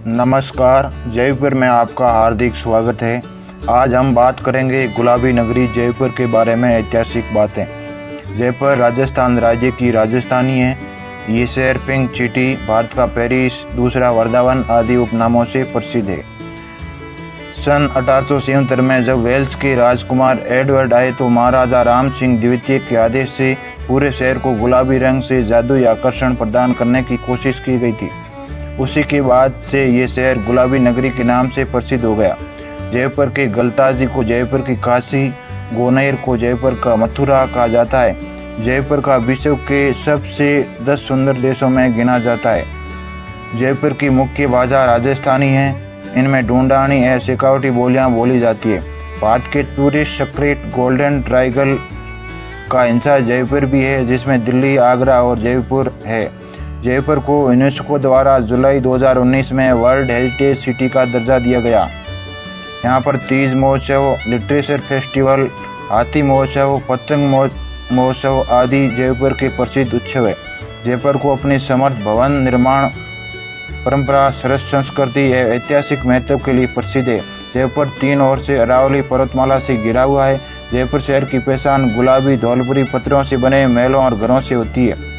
नमस्कार, जयपुर में आपका हार्दिक स्वागत है। आज हम बात करेंगे गुलाबी नगरी जयपुर के बारे में ऐतिहासिक बातें। जयपुर राजस्थान राज्य की राजधानी है। ये शहर पिंक सिटी, भारत का पेरिस, दूसरा वृंदावन आदि उपनामों से प्रसिद्ध है। सन 1877 में जब वेल्स के राजकुमार एडवर्ड आए तो महाराजा राम सिंह द्वितीय के आदेश से पूरे शहर को गुलाबी रंग से जादुई आकर्षण प्रदान करने की कोशिश की गई थी। उसी के बाद से ये शहर गुलाबी नगरी के नाम से प्रसिद्ध हो गया। जयपुर के गलताजी को जयपुर की काशी, गोनेर को जयपुर का मथुरा कहा जाता है। जयपुर का विश्व के सबसे 10 सुंदर देशों में गिना जाता है। जयपुर की मुख्य भाषा राजस्थानी है। इनमें ढूंढानी या शेखावटी बोलियां बोली जाती है। भारत के टूरिस्ट सेक्रेट गोल्डन ट्रायंगल का हिस्सा जयपुर भी है, जिसमें दिल्ली, आगरा और जयपुर है। जयपुर को यूनेस्को द्वारा जुलाई 2019 में वर्ल्ड हेरिटेज सिटी का दर्जा दिया गया। यहाँ पर तीज महोत्सव, लिटरेचर फेस्टिवल, हाथी महोत्सव, पतंग महोत्सव आदि जयपुर के प्रसिद्ध उत्सव है। जयपुर को अपनी समर्थ भवन निर्माण परंपरा, सरस संस्कृति एवं ऐतिहासिक महत्व के लिए प्रसिद्ध है। जयपुर 3 ओर से अरावली पर्वतमाला से घिरा हुआ है। जयपुर शहर की पहचान गुलाबी धौलपुरी पत्थरों से बने महलों और घरों से होती है।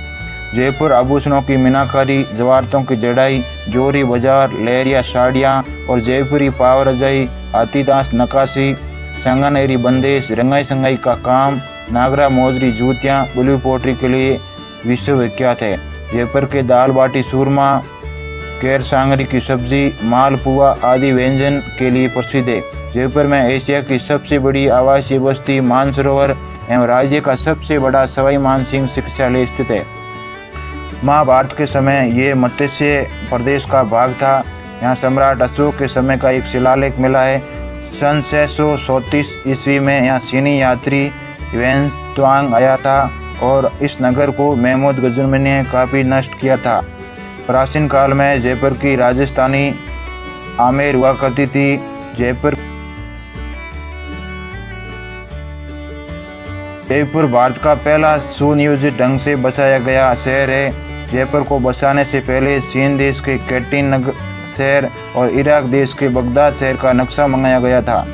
जयपुर आभूषणों की मीनाकारी, जवारतों की जड़ाई, जोरी बाजार, लहरिया साड़ियाँ और जयपुरी पाव रजाई, हाथीदास नक्काशी, संगनेरी बंदेश, रंगाई संगाई का काम, नागरा मोजरी जूतियाँ, ब्लू पोट्री के लिए विश्वविख्यात है। जयपुर के दाल बाटी चूरमा, केर सांगरी की सब्जी, मालपुआ आदि व्यंजन के लिए प्रसिद्ध है। जयपुर में एशिया की सबसे बड़ी आवासीय बस्ती मानसरोवर एवं राज्य का सबसे बड़ा सवाई मानसिंह चिकित्सालय स्थित है। महाभारत के समय ये मत्स्य प्रदेश का भाग था। यहाँ सम्राट अशोक के समय का एक शिलालेख मिला है। सन 634 ईस्वी में यहाँ चीनी यात्री युएनत्वांग आया था और इस नगर को महमूद गजनवी ने काफ़ी नष्ट किया था। प्राचीन काल में जयपुर की राजस्थानी आमेर हुआ करती थी। जयपुर भारत का पहला सुनियोजित ढंग से बसाया गया शहर है। जयपुर को बसाने से पहले चीन देश के कैटिन शहर और इराक देश के बगदाद शहर का नक्शा मंगाया गया था।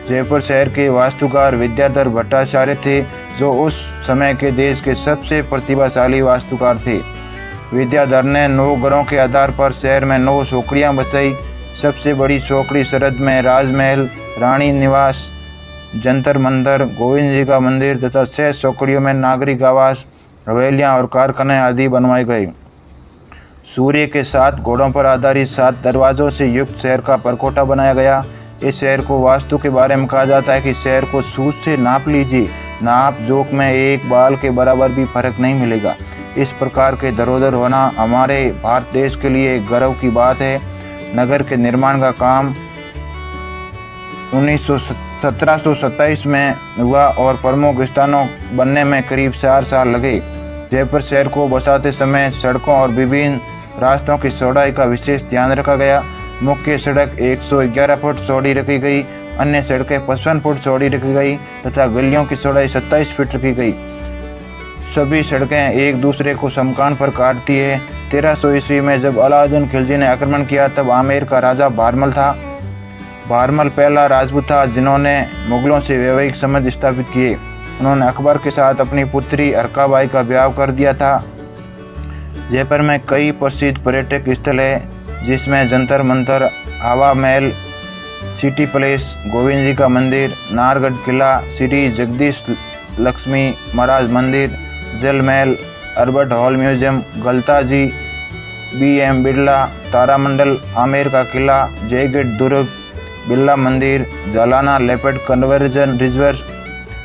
जयपुर शहर के वास्तुकार विद्याधर भट्टाचार्य थे, जो उस समय के देश के सबसे प्रतिभाशाली वास्तुकार थे। विद्याधर ने 9 घरों के आधार पर शहर में 9 चौकड़ियाँ बसाई। सबसे बड़ी चौकड़ी सरहद में राजमहल, रानी निवास, जंतर मंतर, गोविंद जी का मंदिर तथा 6 चौकड़ियों में नागरिक आवास, हवेलियाँ और कारखाने आदि बनवाए गए। सूर्य के 7 घोड़ों पर आधारित 7 दरवाजों से युक्त शहर का परकोटा बनाया गया। इस शहर को वास्तु के बारे में कहा जाता है कि शहर को सूझ से नाप लीजिए, नाप जोक में एक बाल के बराबर भी फर्क नहीं मिलेगा। इस प्रकार के धरोहर होना हमारे भारत देश के लिए गर्व की बात है। नगर के निर्माण का काम 1727 में हुआ और प्रमुख स्थानों बनने में करीब 4 साल लगे। जयपुर शहर को बसाते समय सड़कों और विभिन्न रास्तों की चौड़ाई का विशेष ध्यान रखा गया। मुख्य सड़क 111 फुट चौड़ी रखी गई, अन्य सड़कें 55 फुट चौड़ी रखी गई तथा गलियों की चौड़ाई 27 फीट रखी गई। सभी सड़कें एक दूसरे को समकान पर काटती है। 1300 ईस्वी में जब अलाउद्दीन खिलजी ने आक्रमण किया तब आमेर का राजा भारमल था। भारमल पहला राजपूत था जिन्होंने मुगलों से वैवाहिक संबंध स्थापित किए। उन्होंने अकबर के साथ अपनी पुत्री अरकाबाई का ब्याह कर दिया था। जयपुर में कई प्रसिद्ध पर्यटक स्थल है, जिसमें जंतर मंतर, हवा महल, सिटी पैलेस, गोविंद जी का मंदिर, नाहरगढ़ किला, श्री जगदीश लक्ष्मी महाराज Mandir, Jal Mahal, Albert Hall Museum, Galtaji, BM Birla Taramandal, Amer का किला, Jaigarh Durg, Birla Mandir, Jhalana Leopard Conversion Reserve,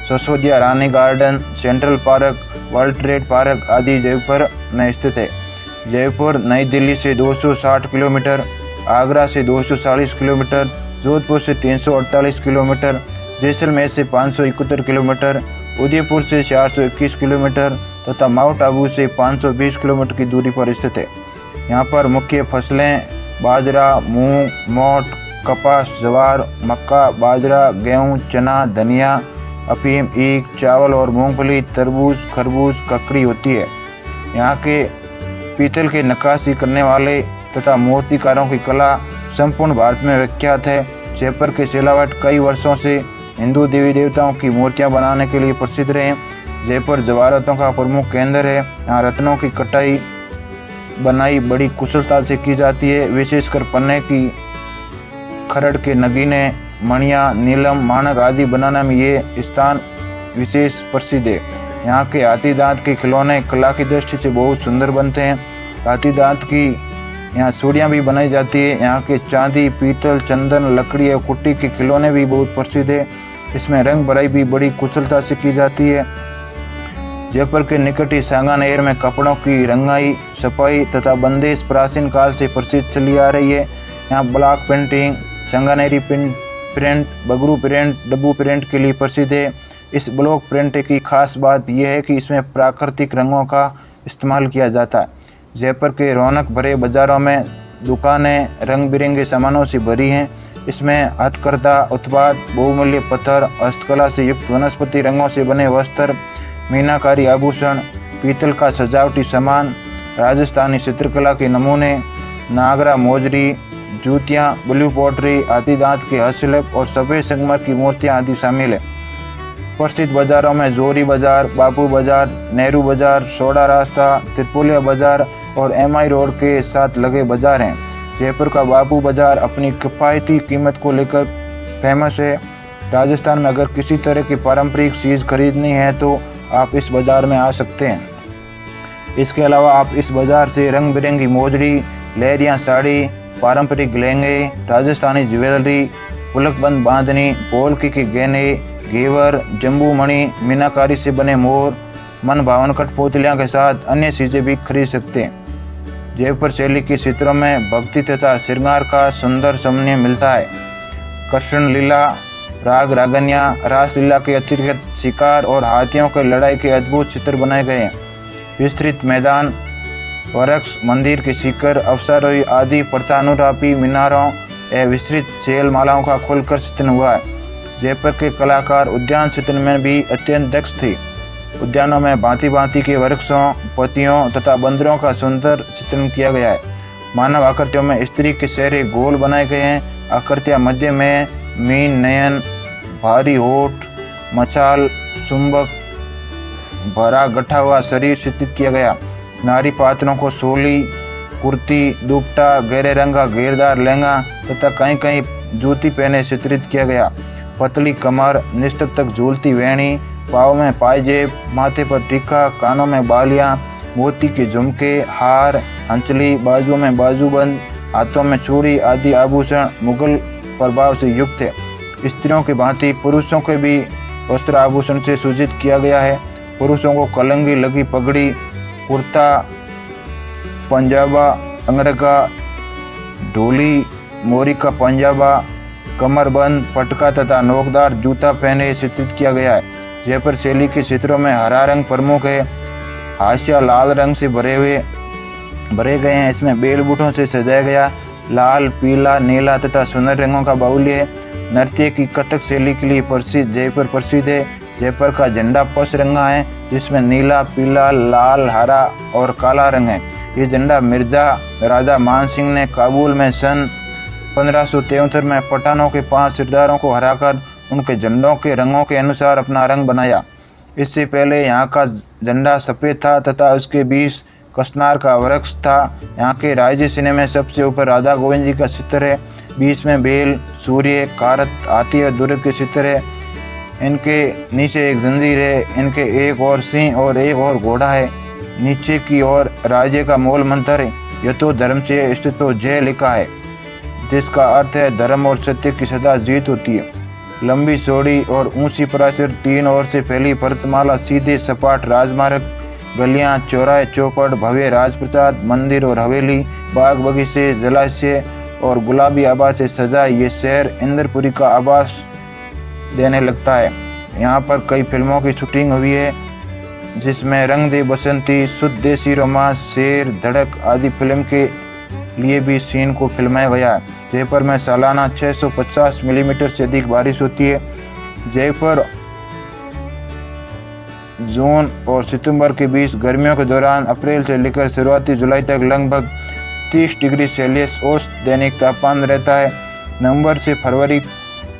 Sisodia Rani Garden, Central Park, World Trade Park आदि जयपुर में स्थित है। जयपुर नई दिल्ली से 260 किलोमीटर, आगरा से 240 किलोमीटर, जोधपुर से 348 किलोमीटर, जैसलमेर से 571 किलोमीटर, उदयपुर से 421 किलोमीटर तथा माउंट आबू से 520 किलोमीटर की दूरी पर स्थित है। यहाँ पर मुख्य फसलें बाजरा, मूंग, मोट, कपास, ज्वार, मक्का, बाजरा, गेहूँ, चना, धनिया, अफीम, ईख, चावल और मूंगफली, तरबूज, खरबूज, ककड़ी होती है। यहाँ के पीतल के नक्काशी करने वाले तथा मूर्तिकारों की कला संपूर्ण भारत में विख्यात है। जयपुर के सिलावट कई वर्षों से हिंदू देवी देवताओं की मूर्तियां बनाने के लिए प्रसिद्ध रहे। जयपुर जवाहरातों का प्रमुख केंद्र है। यहाँ रत्नों की कटाई बनाई बड़ी कुशलता से की जाती है। विशेषकर पन्ने की खरड़ के नगीने, मणिया, नीलम, मानक आदि बनाने में ये स्थान विशेष प्रसिद्ध है। यहाँ के हाथी दांत के खिलौने कला की दृष्टि से बहुत सुंदर बनते हैं। हाथी दांत की यहाँ चूड़ियाँ भी बनाई जाती है। यहाँ के चांदी, पीतल, चंदन, लकड़ी और कुट्टी के खिलौने भी बहुत प्रसिद्ध है। इसमें रंग भराई भी बड़ी कुशलता से की जाती है। जयपुर के निकट ही सांगानेर में कपड़ों की रंगाई, सफाई तथा बंदिश प्राचीन काल से प्रसिद्ध चली आ रही है। यहाँ block painting, Sanganeri print, Bagru print, Dabu print के लिए प्रसिद्ध है। इस ब्लॉक प्रिंट की खास बात यह है कि इसमें प्राकृतिक रंगों का इस्तेमाल किया जाता है। जयपुर के रौनक भरे बाज़ारों में दुकानें रंग बिरंगे सामानों से भरी हैं। इसमें हथकरघा उत्पाद, बहुमूल्य पत्थर, हस्तकला से युक्त वनस्पति रंगों से बने वस्त्र, मीनाकारी आभूषण, पीतल का सजावटी सामान, राजस्थानी चित्रकला के नमूने, नागरा मोजरी, जूतियाँ, ब्लू पॉटरी, हाथी दांत के हस्तशिल्प और सफ़ेद संगमर की मूर्तियाँ आदि शामिल है। प्रसिद्ध बाज़ारों में जोरी बाज़ार, बापू बाज़ार, नेहरू बाज़ार, सोडा रास्ता, त्रिपुलिया बाज़ार और MI रोड के साथ लगे बाज़ार हैं। जयपुर का बापू बाज़ार अपनी किफ़ायती कीमत को लेकर फेमस है। राजस्थान में अगर किसी तरह की पारंपरिक चीज़ खरीदनी है तो आप इस बाज़ार में आ सकते हैं। इसके अलावा आप इस बाज़ार से रंग बिरंगी मोजड़ी, लहरिया साड़ी, पारंपरिक लहंगे, राजस्थानी ज्वेलरी, पुलकबंद बांधनी, पोलकी के गहने, घेवर, जम्बू मणि, मीनाकारी से बने मोर, मन भावन कठपुतलियाँ के साथ अन्य चीज़ें भी खरीद सकते हैं। जयपुर शैली के चित्रों में भक्ति तथा श्रृंगार का सुंदर समन्वय मिलता है। कृष्ण लीला, राग रागनिया, रासलीला के अतिरिक्त शिकार और हाथियों के लड़ाई के अद्भुत चित्र बनाए गए हैं। विस्तृत मैदान, वृक्ष, मंदिर के शिखर, अवसारोही आदि प्रतानुरूपी मीनारों एवं विस्तृत शैल मालाओं का खुलकर चित्रण हुआ है। जयपुर के कलाकार उद्यान चित्रण में भी अत्यंत दक्ष थे। उद्यानों में भांति भांति के वृक्षों, पत्तियों तथा बंदरों का सुंदर चित्रण किया गया है। मानव आकृतियों में स्त्री के चेहरे गोल बनाए गए हैं। आकृतियाँ मध्य में मीन नयन, भारी होठ, मचाल, चुंबक, भरा गठा हुआ शरीर चित्रित किया गया। नारी पात्रों को सोली, कुर्ती, दुपट्टा, गहरे रंग का घेरदार लहंगा तथा कहीं कहीं जूती पहने चित्रित किया गया। पतली कमर, निस्तक तक झूलती वेणी, पाँव में पायजेब, माथे पर टीका, कानों में बालियाँ, मोती के झुमके, हार, अंचली, बाजुओं में बाजूबंद, हाथों में चूड़ी आदि आभूषण मुगल प्रभाव से युक्त है। स्त्रियों की भांति पुरुषों के भी वस्त्र आभूषण से सुजित किया गया है। पुरुषों को कलंगी लगी पगड़ी, कुर्ता, पंजाबा, अंगरखा, ढोली, मोरी का पंजाबा, कमरबंद, पटका तथा नोकदार जूता पहने चित्रित किया गया है। जयपुर शैली के चित्रों में हरा रंग प्रमुख है। हाशिया लाल रंग से भरे गए हैं। इसमें बेल बूटों से सजाया गया लाल, पीला, नीला तथा सुनहरे रंगों का बाहुल्य है। नृत्य की कथक शैली के लिए जयपुर प्रसिद्ध है। जयपुर का झंडा पस रंगा है जिसमें नीला, पीला, लाल, हरा और काला रंग है। ये झंडा मिर्जा राजा मान सिंह ने काबुल में सन 1573 में पठानों के 5 सरदारों को हराकर उनके झंडों के रंगों के अनुसार अपना रंग बनाया। इससे पहले यहाँ का झंडा सफ़ेद था तथा उसके बीच कसनार का वृक्ष था। यहाँ के राज्य चिन्ह में सबसे ऊपर राधा गोविंद जी का चित्र है। बीच में बेल, सूर्य, कारत, हाथी और दुर्ग के चित्र है। इनके नीचे एक जंजीर है। इनके एक और सिंह और एक और घोड़ा है। नीचे की ओर राज्य का मूल मंत्र है यतो धर्म से स्थितो जय लिखा है, जिसका अर्थ है धर्म और सत्य की सदा जीत होती है। लंबी चौड़ी और ऊंची प्राचीर, 3 ओर से फैली पर्वतमाला, सीधे सपाट राजमार्ग, गलियां, चौराहे, चौपड़, भव्य राजप्रसाद, मंदिर और हवेली, बाग बगीचे, जलाशय और गुलाबी आभास से सजा ये शहर इंद्रपुरी का आभास देने लगता है। यहाँ पर कई फिल्मों की शूटिंग हुई है जिसमें रंग दे बसंती, शुद्ध देसी रोमांस, शेर, धड़क आदि फिल्म के लिए भी सीन को फिल्माया गया है। जयपुर में सालाना 650 मिलीमीटर से अधिक बारिश होती है। जयपुर जून और सितंबर के बीच, गर्मियों के दौरान अप्रैल से लेकर शुरुआती जुलाई तक लगभग 30 डिग्री सेल्सियस औसत दैनिक तापमान रहता है। नवंबर से फरवरी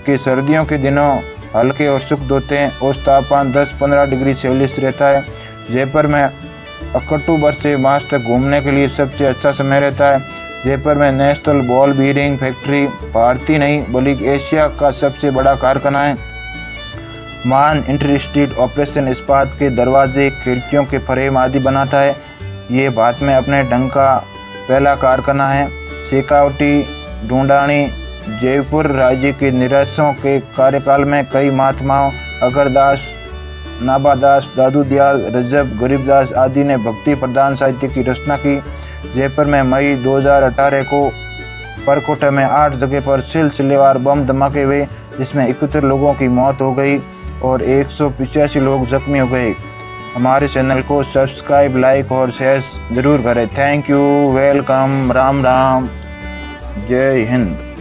के सर्दियों के दिनों हल्के और शुष्क होते हैं। औसत तापमान 10-15 डिग्री सेल्सियस रहता है। जयपुर में अक्टूबर से मार्च तक घूमने के लिए सबसे अच्छा समय रहता है। जयपुर में नेशनल बॉल बीयरिंग फैक्ट्री भारतीय नहीं बल्कि एशिया का सबसे बड़ा कारखाना है। मान इंडस्ट्रीज ऑपरेशन इस्पात के दरवाजे, खिड़कियों के फ्रेम आदि बनाता है। ये भारत में अपने ढंग का पहला कारखाना है। शेखावटी ढूंढानी जयपुर राज्य के निराशों के कार्यकाल में कई महात्माओं अगरदास, नाभादास, दादू दयाल, रजब, गरीबदास आदि ने भक्ति प्रधान साहित्य की रचना की। जयपुर में मई 2018 को परकोटे में 8 जगह पर सिलसिलेवार बम धमाके हुए, जिसमें 71 लोगों की मौत हो गई और 185 लोग जख्मी हो गए। हमारे चैनल को सब्सक्राइब, लाइक और शेयर जरूर करें। Thank you, welcome, Ram Ram, जय हिंद।